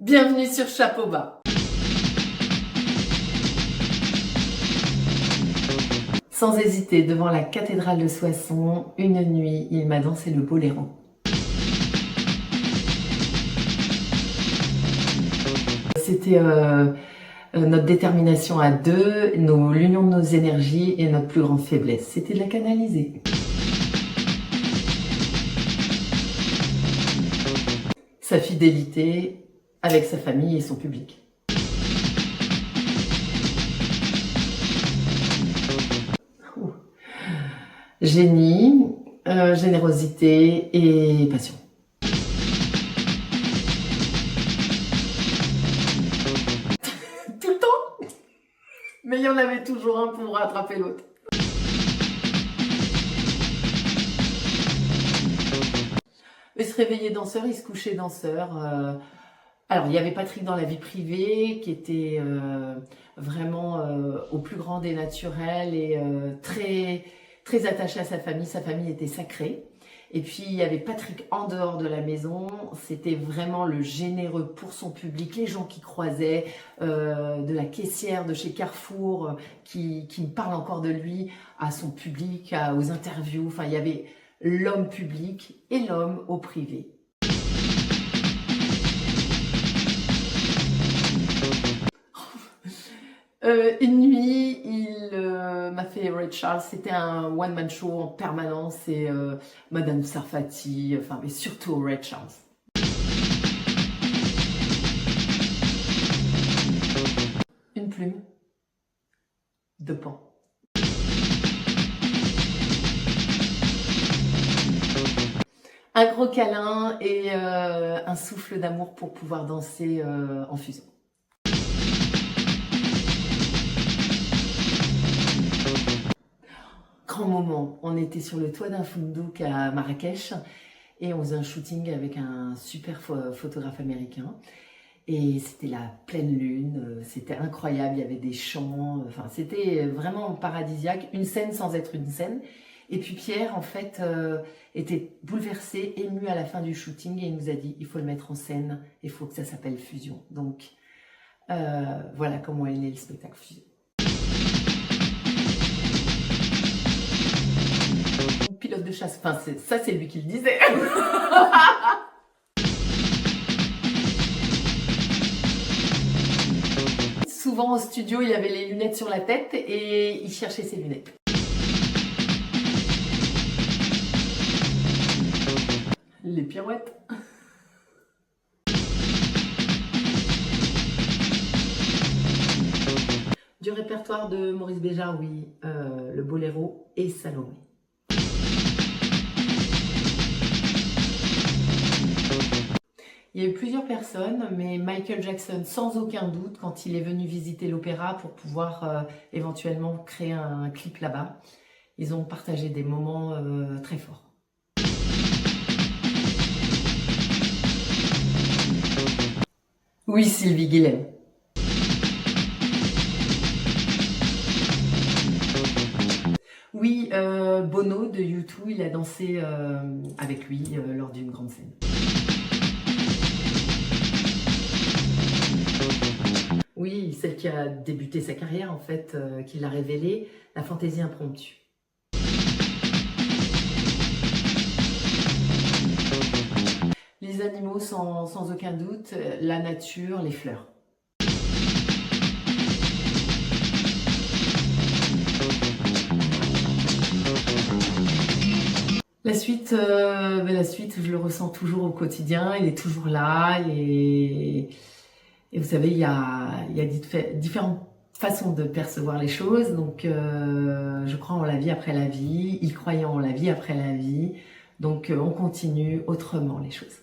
Bienvenue sur Chapeau Bas. Sans hésiter, devant la cathédrale de Soissons, une nuit, il m'a dansé le boléro. C'était notre détermination à deux, l'union de nos énergies et notre plus grande faiblesse. C'était de la canaliser. Sa fidélité avec sa famille et son public. Génie, générosité et passion. Tout le temps. Mais il y en avait toujours un pour rattraper l'autre. Il se réveillait danseur, il se couchait danseur. Alors, il y avait Patrick dans la vie privée, qui était vraiment au plus grand des naturels et très, très attaché à sa famille. Sa famille était sacrée. Et puis, il y avait Patrick en dehors de la maison. C'était vraiment le généreux pour son public. Les gens qui croisaient, de la caissière de chez Carrefour, qui me parle encore de lui, à son public, aux interviews. Enfin, il y avait l'homme public et l'homme au privé. Une nuit, il m'a fait Ray Charles. C'était un one-man show en permanence et Madame Sarfati, enfin, mais surtout Ray Charles. Une plume de pan. Un gros câlin et un souffle d'amour pour pouvoir danser en fusion. Grand moment, on était sur le toit d'un fundouk à Marrakech et on faisait un shooting avec un super photographe américain. Et c'était la pleine lune, c'était incroyable, il y avait des chants, enfin c'était vraiment paradisiaque, une scène sans être une scène. Et puis Pierre, en fait, était bouleversé, ému à la fin du shooting et il nous a dit il faut le mettre en scène, il faut que ça s'appelle Fusion. Donc voilà comment est né le spectacle Fusion. Pilote de chasse, enfin ça c'est lui qui le disait. Souvent au studio, il avait les lunettes sur la tête et il cherchait ses lunettes. Les pirouettes. Du répertoire de Maurice Béjart, oui, le boléro et Salomé. Il y a eu plusieurs personnes, mais Michael Jackson, sans aucun doute, quand il est venu visiter l'opéra pour pouvoir éventuellement créer un clip là-bas, ils ont partagé des moments très forts. Oui, Sylvie Guilhem. Oui, Bono de U2, il a dansé avec lui lors d'une grande scène. Oui, celle qui a débuté sa carrière en fait, qui l'a révélée, la fantaisie impromptue. Les animaux sans aucun doute, la nature, les fleurs. La suite, je le ressens toujours au quotidien, il est toujours là et vous savez, il y a différentes façons de percevoir les choses. Donc, je crois en la vie après la vie, il croyait en la vie après la vie. Donc, on continue autrement les choses.